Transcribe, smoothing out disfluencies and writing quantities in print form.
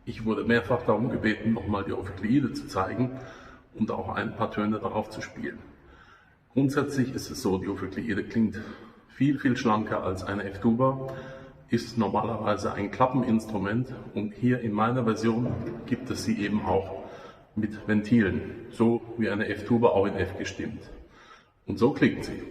Ich wurde mehrfach darum gebeten, nochmal die Ophikleide zu zeigen und auch ein paar Töne darauf zu spielen. Grundsätzlich ist es so, die Ophikleide klingt viel, viel schlanker als eine F-Tuba, ist normalerweise ein Klappeninstrument und hier in meiner Version gibt es sie eben auch mit Ventilen, so wie eine F-Tuba auch in F gestimmt. Und so klingt sie.